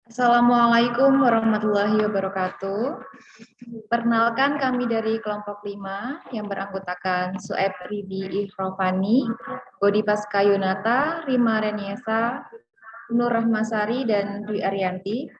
Assalamualaikum warahmatullahi wabarakatuh. Perkenalkan kami dari kelompok 5 yang beranggotakan Sueb Ridi Ihrofani, Bodi Paska Yunata, Rima Reniesa, Nur Rahmasari, dan Dwi Arianti.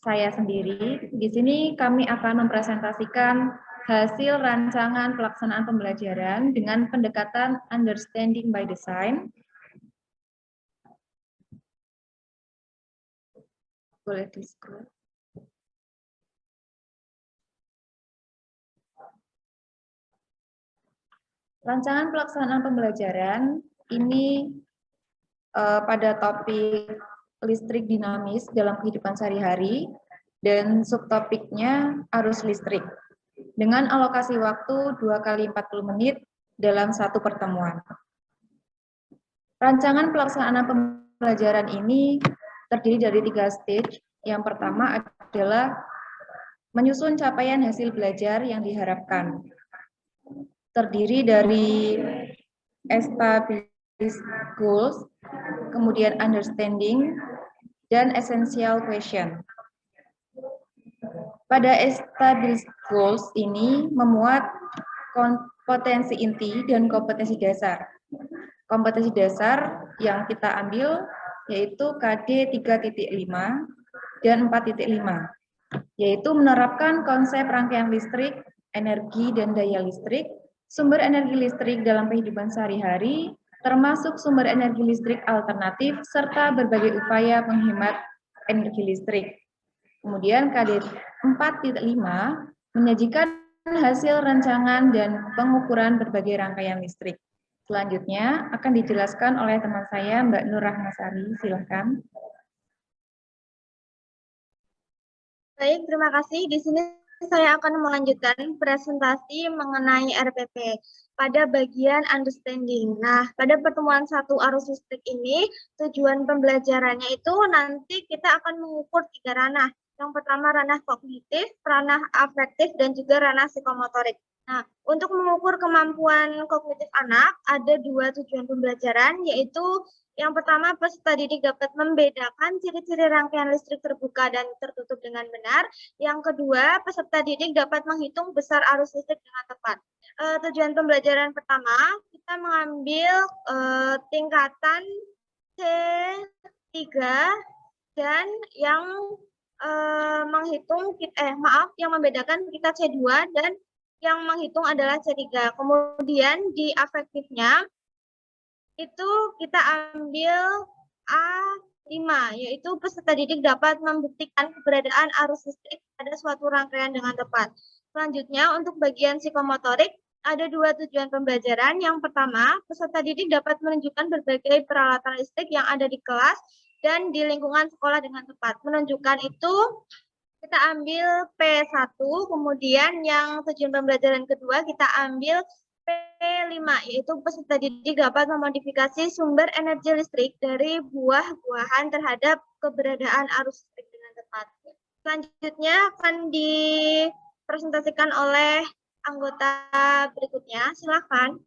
Saya sendiri. Di sini kami akan mempresentasikan hasil rancangan pelaksanaan pembelajaran dengan pendekatan Understanding by Design. Boleh di-scroll. Rancangan pelaksanaan pembelajaran ini pada topik listrik dinamis dalam kehidupan sehari-hari dan subtopiknya arus listrik dengan alokasi waktu 2 kali 40 menit dalam satu pertemuan. Rancangan pelaksanaan pembelajaran ini terdiri dari 3 stage. Yang pertama adalah menyusun capaian hasil belajar yang diharapkan. Terdiri dari established goals, kemudian understanding, dan essential question. Pada established goals ini memuat kompetensi inti dan kompetensi dasar. Kompetensi dasar yang kita ambil yaitu KD 3.5 dan 4.5, yaitu menerapkan konsep rangkaian listrik, energi dan daya listrik, sumber energi listrik dalam kehidupan sehari-hari, termasuk sumber energi listrik alternatif, serta berbagai upaya menghemat energi listrik. Kemudian KD 4.5 menyajikan hasil rancangan dan pengukuran berbagai rangkaian listrik. Selanjutnya akan dijelaskan oleh teman saya, Mbak Nur Rahmasari. Silakan. Baik, terima kasih. Di sini saya akan melanjutkan presentasi mengenai RPP pada bagian understanding. Nah, pada pertemuan 1 arus listrik ini, tujuan pembelajarannya itu nanti kita akan mengukur 3 ranah. Yang pertama ranah kognitif, ranah afektif, dan juga ranah psikomotorik. Nah, untuk mengukur kemampuan kognitif anak, ada 2 tujuan pembelajaran, yaitu yang pertama, peserta didik dapat membedakan ciri-ciri rangkaian listrik terbuka dan tertutup dengan benar. Yang kedua, peserta didik dapat menghitung besar arus listrik dengan tepat. Tujuan pembelajaran pertama, kita mengambil tingkatan C3 dan yang yang membedakan kita C2 dan yang menghitung adalah C3. Kemudian di afektifnya itu kita ambil A5, yaitu peserta didik dapat membuktikan keberadaan arus listrik pada suatu rangkaian dengan tepat. Selanjutnya, untuk bagian psikomotorik, ada 2 tujuan pembelajaran. Yang pertama, peserta didik dapat menunjukkan berbagai peralatan listrik yang ada di kelas dan di lingkungan sekolah dengan tepat. Menunjukkan itu kita ambil P1, kemudian yang tujuan pembelajaran kedua kita ambil P5, yaitu peserta didik dapat memodifikasi sumber energi listrik dari buah-buahan terhadap keberadaan arus listrik dengan tepat. Selanjutnya akan dipresentasikan oleh anggota berikutnya. Silakan.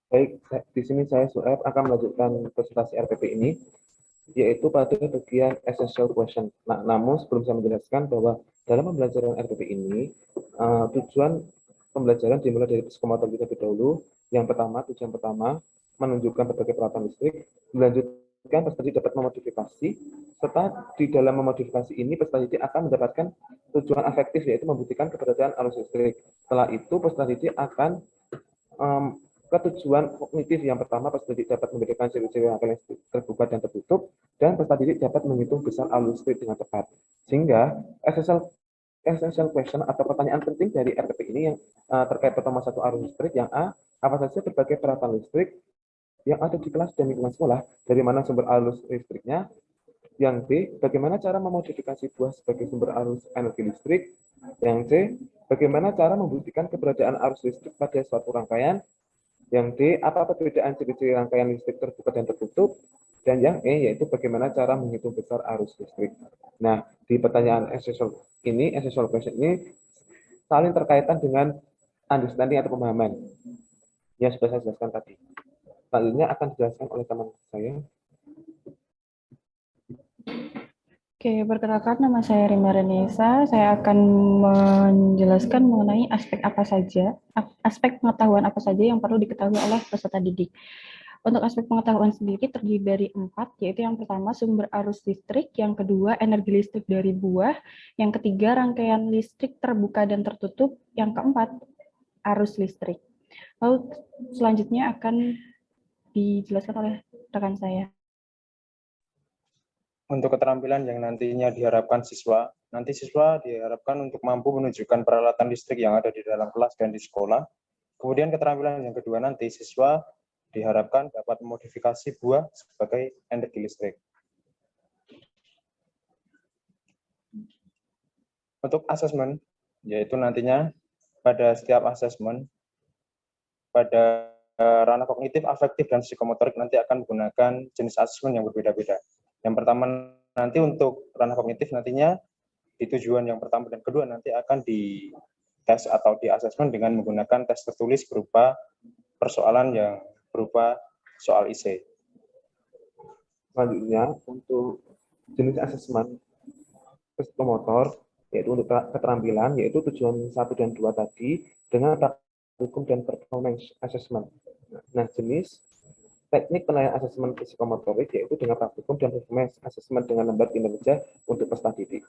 Baik, di sini saya Sueb akan melanjutkan presentasi RPP ini, yaitu pada bagian essential question. Nah, namun sebelum saya menjelaskan bahwa dalam pembelajaran RPP ini, tujuan pembelajaran dimulai dari psikomotor terlebih dahulu. Yang pertama, tujuan pertama, menunjukkan berbagai peralatan listrik, dilanjutkan peserta didik dapat memodifikasi, serta di dalam memodifikasi ini peserta didik akan mendapatkan tujuan afektif, yaitu membuktikan keberadaan arus listrik. Setelah itu peserta didik akan ketujuan kognitif. Yang pertama, peserta didik dapat membedakan ciri-ciri rangkaian listrik terbuka dan tertutup, dan peserta didik dapat menghitung besar arus listrik dengan tepat. Sehingga essential question atau pertanyaan penting dari RPP ini yang terkait pertemuan 1 arus listrik, yang A, apa saja berbagai peralatan listrik yang ada di kelas dan lingkungan sekolah, dari mana sumber arus listriknya. Yang B, bagaimana cara memodifikasi buah sebagai sumber arus energi listrik. Yang C, bagaimana cara membuktikan keberadaan arus listrik pada suatu rangkaian. Yang D, apa perbedaan ciri-ciri rangkaian listrik terbuka dan tertutup. Dan yang E, yaitu bagaimana cara menghitung besar arus listrik. Nah, di pertanyaan essential question ini saling terkaitan dengan understanding atau pemahaman yang sudah saya jelaskan tadi. Selanjutnya akan dijelaskan oleh teman saya. Oke, perkenalkan nama saya Rima Renesa. Saya akan menjelaskan mengenai aspek pengetahuan apa saja yang perlu diketahui oleh peserta didik. Untuk aspek pengetahuan sendiri terdiri dari 4, yaitu yang pertama sumber arus listrik, yang kedua energi listrik dari buah, yang ketiga rangkaian listrik terbuka dan tertutup, yang keempat arus listrik. Lalu selanjutnya akan dijelaskan oleh rekan saya. Untuk keterampilan yang nantinya diharapkan siswa, nanti siswa diharapkan untuk mampu menunjukkan peralatan listrik yang ada di dalam kelas dan di sekolah. Kemudian keterampilan yang kedua nanti siswa diharapkan dapat memodifikasi buah sebagai energi listrik. Untuk asesmen, yaitu nantinya pada setiap asesmen, pada ranah kognitif, afektif, dan psikomotorik nanti akan menggunakan jenis asesmen yang berbeda-beda. Yang pertama nanti untuk ranah kognitif nantinya di tujuan yang pertama dan kedua nanti akan di tes atau di asesmen dengan menggunakan tes tertulis berupa persoalan yang berupa soal IC. Selanjutnya untuk jenis asesmen psikomotor, yaitu untuk keterampilan, yaitu tujuan 1 dan 2 tadi dengan praktikum dan performance assessment. Nah, jenis teknik penilaian asesmen psikomotorik yaitu dengan praktikum dan performance assessment dengan lembar kinerja untuk peserta didik.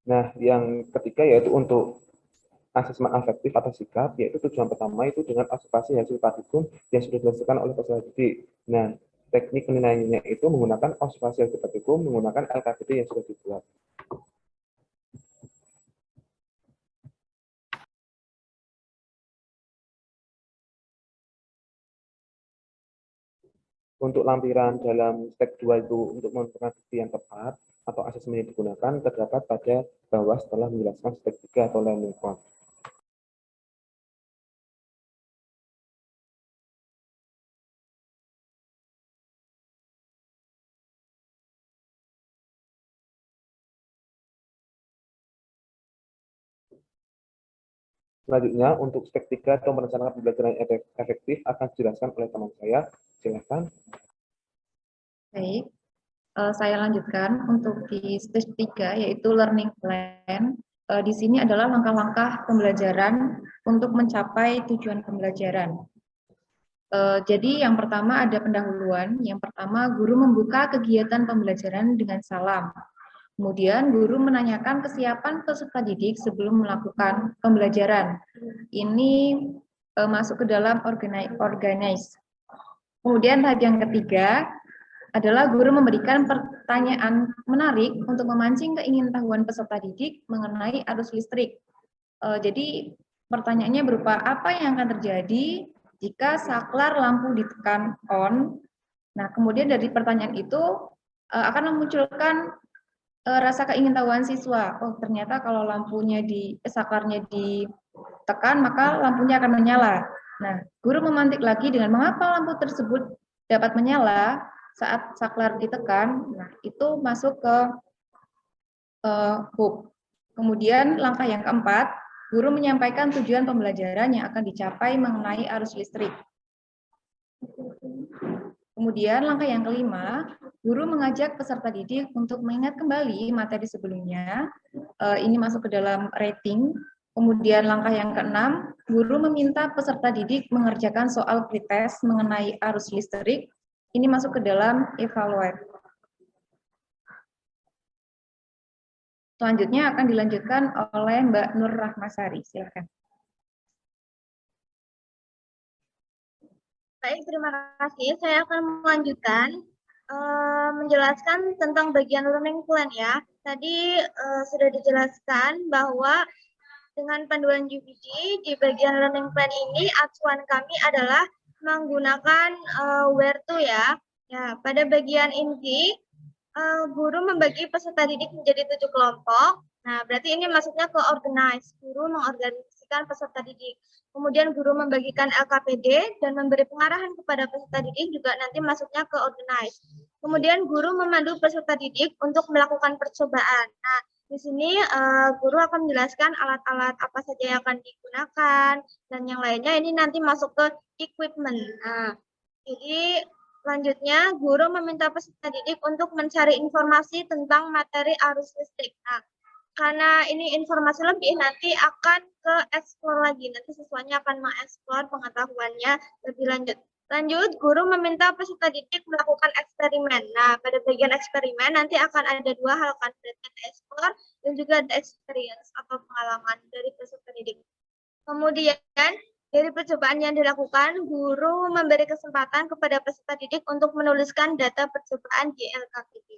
Nah, yang ketiga yaitu untuk asesmen afektif atau sikap, yaitu tujuan pertama itu dengan observasi hasil praktikum yang sudah dilakukan oleh peserta didik. Nah, teknik penilaiannya itu menggunakan observasi hasil praktikum menggunakan LKPD yang sudah dibuat. Untuk lampiran dalam step 2 itu untuk menentukan bukti yang tepat atau asesmen yang digunakan terdapat pada bawah setelah menjelaskan step 3 atau learning point. Selanjutnya, untuk step 3 atau merencanakan pembelajaran yang efektif akan dijelaskan oleh teman saya. Silakan. Baik, saya lanjutkan untuk di stage 3 yaitu learning plan. Di sini adalah langkah-langkah pembelajaran untuk mencapai tujuan pembelajaran. Jadi yang pertama ada pendahuluan. Yang pertama guru membuka kegiatan pembelajaran dengan salam. Kemudian guru menanyakan kesiapan peserta didik sebelum melakukan pembelajaran. Ini masuk ke dalam organize. Kemudian tahap yang ketiga adalah guru memberikan pertanyaan menarik untuk memancing keingintahuan peserta didik mengenai arus listrik. Jadi pertanyaannya berupa apa yang akan terjadi jika saklar lampu ditekan on. Nah, kemudian dari pertanyaan itu akan memunculkan rasa keingintahuan siswa. Oh, ternyata kalau saklarnya ditekan, maka lampunya akan menyala. Nah, guru memantik lagi dengan mengapa lampu tersebut dapat menyala saat saklar ditekan. Nah, itu masuk ke hook. Kemudian langkah yang keempat, guru menyampaikan tujuan pembelajaran yang akan dicapai mengenai arus listrik. Kemudian langkah yang kelima, guru mengajak peserta didik untuk mengingat kembali materi sebelumnya. Ini masuk ke dalam rating. Kemudian langkah yang keenam, guru meminta peserta didik mengerjakan soal pretest mengenai arus listrik. Ini masuk ke dalam evaluate. Selanjutnya akan dilanjutkan oleh Mbak Nur Rahmasari. Silakan. Baik, terima kasih. Saya akan melanjutkan menjelaskan tentang bagian learning plan ya. Tadi sudah dijelaskan bahwa dengan panduan UPD di bagian learning plan ini acuan kami adalah menggunakan where to ya. Ya, pada bagian inti guru membagi peserta didik menjadi 7 kelompok. Nah, berarti ini masuknya ke organize. Guru mengorganisasikan peserta didik. Kemudian guru membagikan LKPD dan memberi pengarahan kepada peserta didik juga nanti masuknya ke organize. Kemudian guru memandu peserta didik untuk melakukan percobaan. Nah, di sini guru akan menjelaskan alat-alat apa saja yang akan digunakan dan yang lainnya ini nanti masuk ke equipment. Nah, jadi Selanjutnya, guru meminta peserta didik untuk mencari informasi tentang materi arus listrik. Nah, karena ini informasi lebih, nanti akan ke explore lagi. Nanti siswanya akan mengeksplor pengetahuannya lebih lanjut. Lanjut, guru meminta peserta didik melakukan eksperimen. Nah, pada bagian eksperimen nanti akan ada dua hal, kan, ada explore dan juga ada experience atau pengalaman dari peserta didik. Kemudian, dari percobaan yang dilakukan, guru memberi kesempatan kepada peserta didik untuk menuliskan data percobaan di LKPD.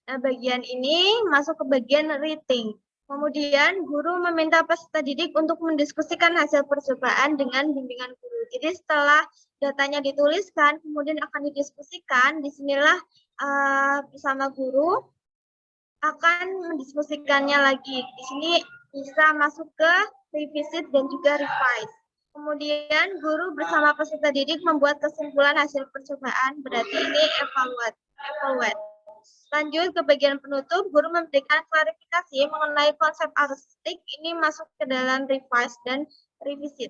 Nah, bagian ini masuk ke bagian rating. Kemudian, guru meminta peserta didik untuk mendiskusikan hasil percobaan dengan bimbingan guru. Jadi, setelah datanya dituliskan, kemudian akan didiskusikan, disinilah bersama guru akan mendiskusikannya lagi. Di sini bisa masuk ke revisit dan juga revise. Kemudian guru bersama peserta didik membuat kesimpulan hasil percobaan, berarti ini evaluate. Lanjut ke bagian penutup, guru memberikan klarifikasi mengenai konsep arus listrik, ini masuk ke dalam revise dan revisit.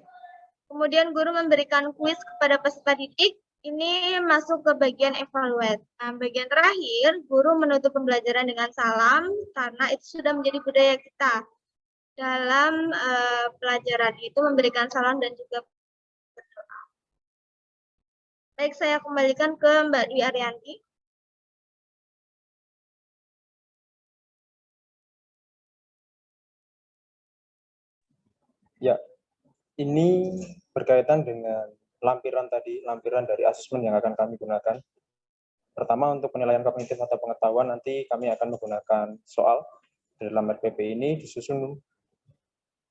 Kemudian guru memberikan kuis kepada peserta didik, ini masuk ke bagian evaluate. Nah, bagian terakhir, guru menutup pembelajaran dengan salam, karena itu sudah menjadi budaya kita. Dalam pelajaran itu memberikan salam dan juga berdoa. Baik, saya kembalikan ke Mbak Dwi Arianti. Ya, ini berkaitan dengan lampiran tadi, lampiran dari asesmen yang akan kami gunakan. Pertama, untuk penilaian kognitif atau pengetahuan, nanti kami akan menggunakan soal. Dalam RPP ini disusun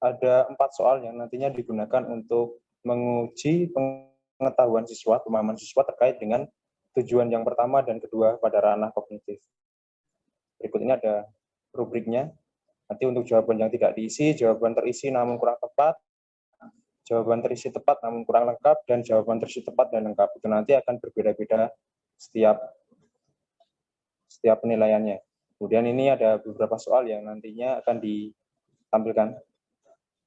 ada 4 soal yang nantinya digunakan untuk menguji pengetahuan siswa, pemahaman siswa terkait dengan tujuan yang pertama dan kedua pada ranah kognitif. Berikut ini ada rubriknya. Nanti untuk jawaban yang tidak diisi, jawaban terisi namun kurang tepat, jawaban terisi tepat namun kurang lengkap, dan jawaban terisi tepat dan lengkap. Itu nanti akan berbeda-beda setiap penilaiannya. Kemudian ini ada beberapa soal yang nantinya akan ditampilkan,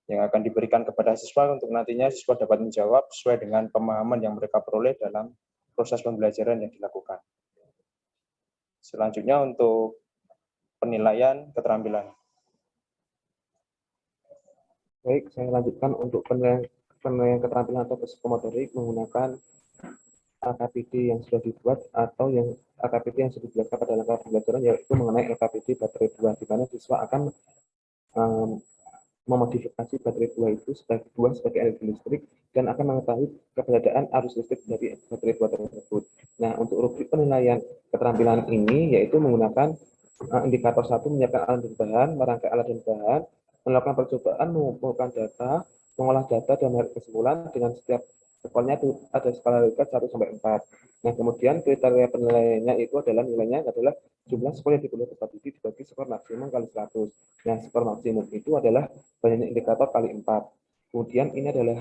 yang akan diberikan kepada siswa untuk nantinya siswa dapat menjawab sesuai dengan pemahaman yang mereka peroleh dalam proses pembelajaran yang dilakukan. Selanjutnya untuk penilaian keterampilan. Baik, saya lanjutkan untuk penilaian keterampilan atau psikomotorik menggunakan LKPD yang sudah dibuat atau yang LKPD yang sudah dijelaskan pada langkah pembelajaran, yaitu mengenai LKPD baterai 2, di mana siswa akan memodifikasi baterai 2 itu sebagai energi listrik dan akan mengetahui keberadaan arus listrik dari baterai 2 tersebut. Nah, untuk rubrik penilaian keterampilan ini yaitu menggunakan indikator 1, menyiapkan alat dan bahan, merangkai alat dan bahan, melakukan percobaan, mengumpulkan data, mengolah data dan menarik kesimpulan dengan setiap skornya itu ada skala Likert 1 sampai 4. Nah, kemudian kriteria penilaiannya itu adalah nilainya adalah jumlah skor yang diperoleh peserta didik dibagi skor maksimum kali 100. Nah, skor maksimum itu adalah banyaknya indikator kali 4. Kemudian ini adalah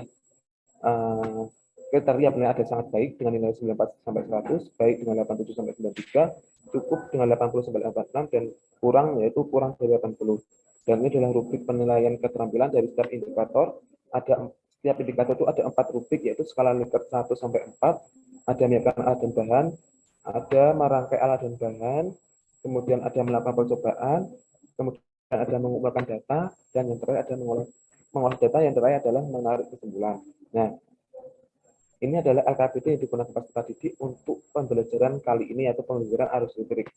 kriteria penilaian ada sangat baik dengan nilai 94 sampai 100, baik dengan 87 sampai 93, cukup dengan 80 sampai 86, dan kurang yaitu kurang dari 80. Dan ini adalah rubrik penilaian keterampilan dari setiap indikator. Setiap indikator itu ada 4 rubrik, yaitu skala Likert 1 sampai 4, ada menyiapkan alat dan bahan, ada merangkai alat dan bahan, kemudian ada melakukan percobaan, kemudian ada mengumpulkan data, dan yang terakhir ada mengolah data, yang terakhir adalah menarik kesimpulan. Nah, ini adalah LKPD yang digunakan peserta didik untuk pembelajaran kali ini, yaitu pembelajaran arus listrik.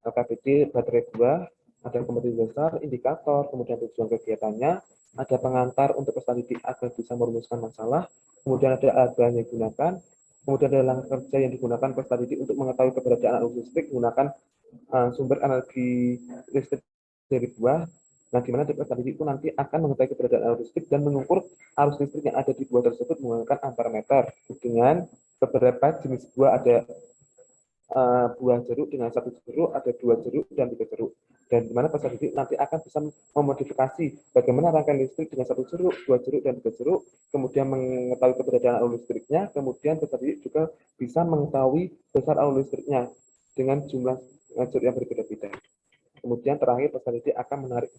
LKPD baterai 2, ada kompetensi dasar, indikator, kemudian tujuan kegiatannya, ada pengantar untuk peserta didik agar bisa merumuskan masalah, kemudian ada alat bahan yang digunakan, kemudian ada langkah kerja yang digunakan peserta didik untuk mengetahui keberadaan arus listrik menggunakan sumber energi listrik dari buah. Nah, di mana peserta didik itu nanti akan mengetahui keberadaan arus listrik dan mengukur arus listrik yang ada di buah tersebut menggunakan ampermeter dengan beberapa jenis buah. Ada buah jeruk dengan 1 jeruk, ada 2 jeruk, dan 3 jeruk. Dan di mana peserta didik nanti akan bisa memodifikasi bagaimana rangkaian listrik dengan 1 jeruk, 2 jeruk, dan 3 jeruk, kemudian mengetahui keberadaan arus listriknya, kemudian peserta didik juga bisa mengetahui besar arus listriknya dengan jumlah jeruk yang berbeda-beda. Kemudian terakhir peserta didik akan menarik